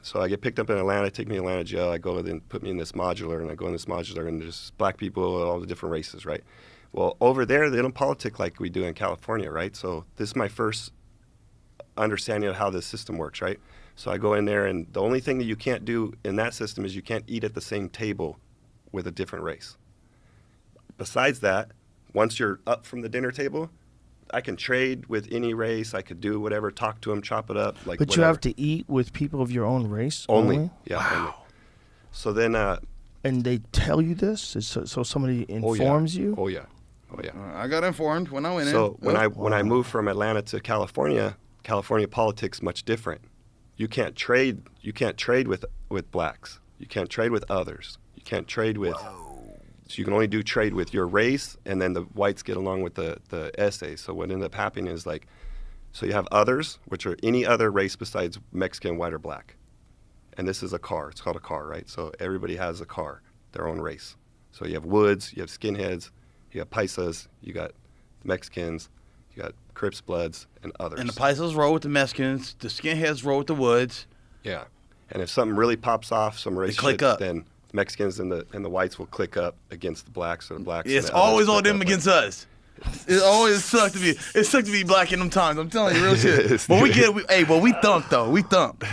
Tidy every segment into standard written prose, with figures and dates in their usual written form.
So I get picked up in Atlanta, take me to Atlanta jail. I go and put me in this modular, and I go in this modular, and there's black people, all the different races, right? Well, over there, they don't politic like we do in California, right? So this is my first understanding of how this system works, right? So I go in there, and the only thing that you can't do in that system is you can't eat at the same table with a different race. Besides that, once you're up from the dinner table, I can trade with any race. I could do whatever, talk to them, chop it up. Like, but whatever. You have to eat with people of your own race? Only. Yeah. Wow. Only. So then... and they tell you this? So somebody informs you? Oh, yeah. Oh, yeah. I got informed when I went in. So when I moved from Atlanta to California politics much different. You can't trade with blacks. You can't trade with others. You can't trade with... So you can only do trade with your race, and then the whites get along with the SA. So what ended up happening is like, so you have others, which are any other race besides Mexican, white, or black. And this is a car. It's called a car, right? So everybody has a car, their own race. So you have Woods, you have Skinheads, you have Paisas, you got Mexicans, you got Crips, Bloods, and others. And the Paisas roll with the Mexicans, the Skinheads roll with the Woods. Yeah. And if something really pops off, some race shit, then Mexicans and the whites will click up against the blacks, or the blacks. It's always all them against us. It always sucked to be black in them times. I'm telling you, real shit. But we thump though. We thump.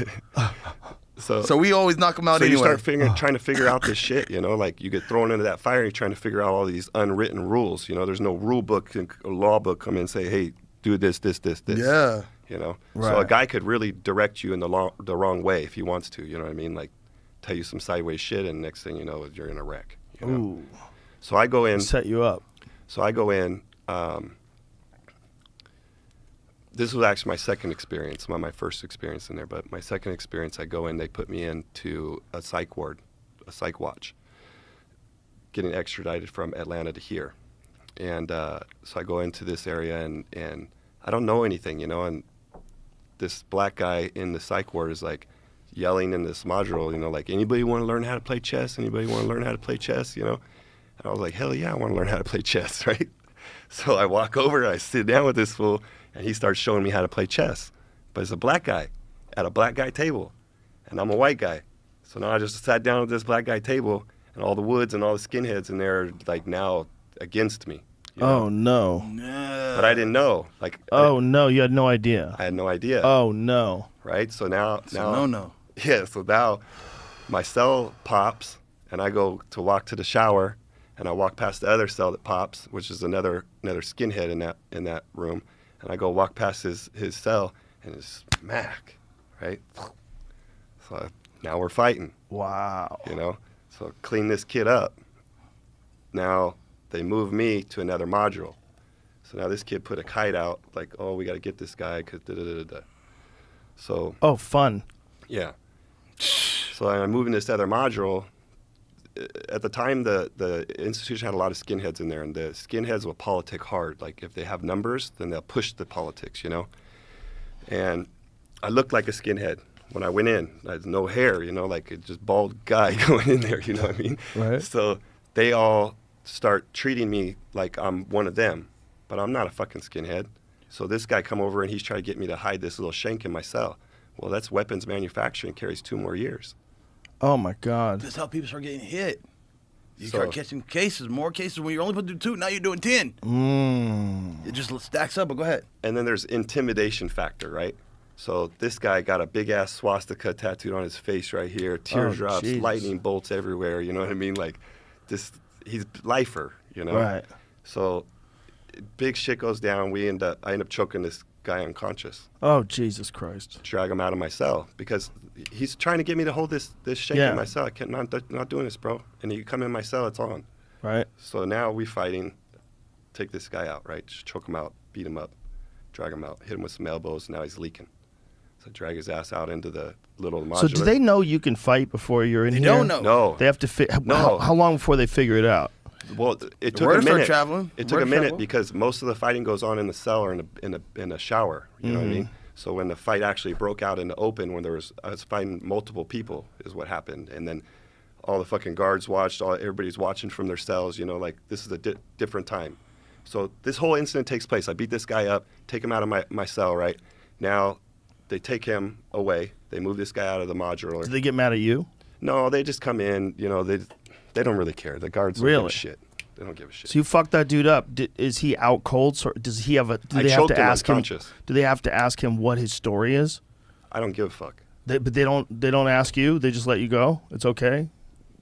So we always knock them out so anyway. So you start trying to figure out this shit, you know, like you get thrown into that fire, you're trying to figure out all these unwritten rules. You know, there's no rule book, a law book come in and say, hey, do this. Yeah. You know, right. So a guy could really direct you in the wrong way if he wants to, you know what I mean? Like tell you some sideways shit, and next thing you know, you're in a wreck. You know? Ooh. So I go in. Set you up. So I go in. This was actually my second experience, not my first experience in there, but my second experience, I go in, they put me into a psych ward, a psych watch, getting extradited from Atlanta to here. And so I go into this area, and I don't know anything, you know, and this black guy in the psych ward is like yelling in this module, you know, like, anybody want to learn how to play chess? Anybody want to learn how to play chess, you know? And I was like, hell yeah, I want to learn how to play chess, right? So I walk over, I sit down with this fool, and he starts showing me how to play chess. But it's a black guy at a black guy table, and I'm a white guy. So now I just sat down at this black guy table, and all the Woods and all the Skinheads in there are like now against me. You know? Oh, no. But I didn't know. Like, no, you had no idea. I had no idea. Oh, no. Right? So now. No. Yeah, so now my cell pops, and I go to walk to the shower, and I walk past the other cell that pops, which is another skinhead in that room, and I go walk past his cell, and it's smack, right? So now we're fighting. Wow. You know, so clean this kid up. Now they move me to another module. So now this kid put a kite out, like, oh, we got to get this guy, because da-da-da-da-da. So. Oh, fun. Yeah. So I'm moving this other module. At the time, the institution had a lot of skinheads in there, and the skinheads will politic hard. Like, if they have numbers, then they'll push the politics, you know? And I looked like a skinhead when I went in. I had no hair, you know, like a just bald guy going in there, you know what I mean? Right. So they all start treating me like I'm one of them, but I'm not a fucking skinhead. So this guy come over, and he's trying to get me to hide this little shank in my cell. Well, that's weapons manufacturing, carries 2 more years. Oh, my God. That's how people start getting hit. You start catching more cases. When you're only supposed to do 2, now you're doing 10. It just stacks up, but go ahead. And then there's intimidation factor, right? So this guy got a big-ass swastika tattooed on his face right here, teardrops, lightning bolts everywhere, you know what I mean? Like, he's lifer, you know? Right. So big shit goes down. I end up choking this guy unconscious. Oh, Jesus Christ. Drag him out of my cell because he's trying to get me to hold this shank in my cell. I can't, not doing this, bro. And you come in my cell, it's on. Right. So now we fighting, take this guy out, right? Just choke him out, beat him up, drag him out, hit him with some elbows. Now he's leaking. So drag his ass out into the little modular. So do they know you can fight before you're in here? They don't know. No. They have to how long before they figure it out? Well, it took a minute. Traveling. It took a minute because most of the fighting goes on in the cell or in a shower. You know what I mean? So when the fight actually broke out in the open, when I was fighting multiple people, is what happened. And then all the fucking guards watched. Everybody's watching from their cells. You know, like this is a different time. So this whole incident takes place. I beat this guy up, take him out of my cell. Right now, they take him away. They move this guy out of the modular. Do they get mad at you? No, they just come in. You know, they don't really care. The guards don't give a shit. They don't give a shit. So you fucked that dude up. Is he out cold? So does he have a? Do they have to ask him? Do they have to ask him what his story is? I don't give a fuck. But they don't ask you. They just let you go. It's okay.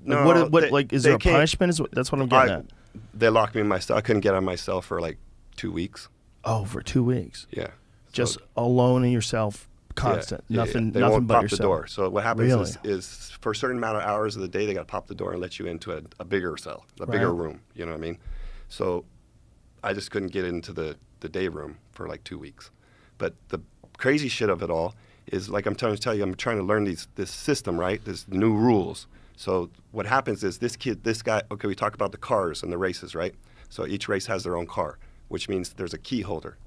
No, what like is there a punishment? That's what I'm getting at. They locked me in my cell. I couldn't get on my cell for like 2 weeks. Oh, for 2 weeks. Yeah. Just alone in yourself, constant. Yeah, nothing. They nothing won't but pop yourself. the door. So what happens is for a certain amount of hours of the day, they got to pop the door and let you into a bigger cell, a bigger room. You know what I mean? So I just couldn't get into the day room for like 2 weeks. But the crazy shit of it all is, like I'm trying to tell you, I'm trying to learn this system, right? There's new rules. So what happens is this guy, okay, we talk about the cars and the races, right? So each race has their own car, which means there's a key holder.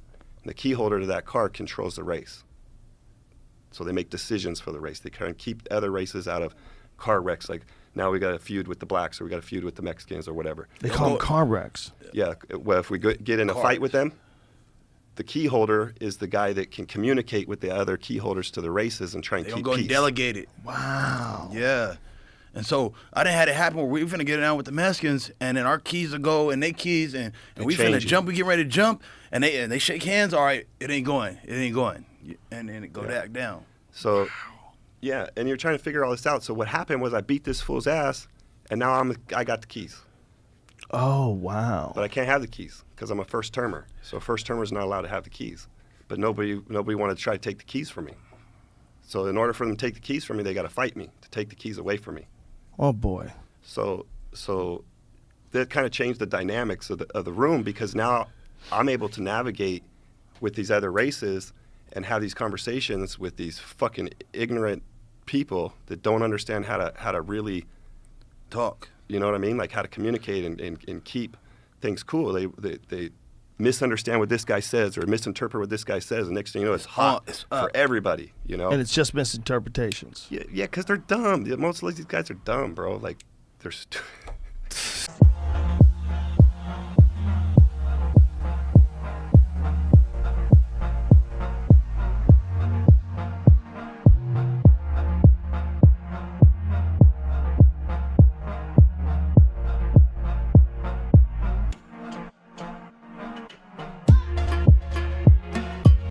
And the key holder to that car controls the race. So they make decisions for the race. They kind of keep other races out of car wrecks. Like now we got a feud with the blacks, or we got a feud with the Mexicans, or whatever. They call them car wrecks. Yeah. Well, if we get in a fight with them, the key holder is the guy that can communicate with the other key holders to the races and try and keep peace. They don't go and delegate it. Wow. Yeah. And so I didn't have it happen where we finna get down with the Mexicans, and then our keys will go and they keys, and we finna jump. We get ready to jump, and they shake hands. All right, it ain't going, and then it go back down. So, yeah, and you're trying to figure all this out. So what happened was I beat this fool's ass, and now I got the keys. Oh wow! But I can't have the keys because I'm a first termer. So first termer's not allowed to have the keys. But nobody wanted to try to take the keys from me. So in order for them to take the keys from me, they got to fight me to take the keys away from me. Oh boy! So that kind of changed the dynamics of the room, because now I'm able to navigate with these other races and have these conversations with these fucking ignorant people that don't understand how to really talk. You know what I mean? Like how to communicate and keep things cool. They misunderstand what this guy says or misinterpret what this guy says, and next thing you know, it's hot for everybody, you know? And it's just misinterpretations. Yeah, because they're dumb. Most of these guys are dumb, bro. Like, they're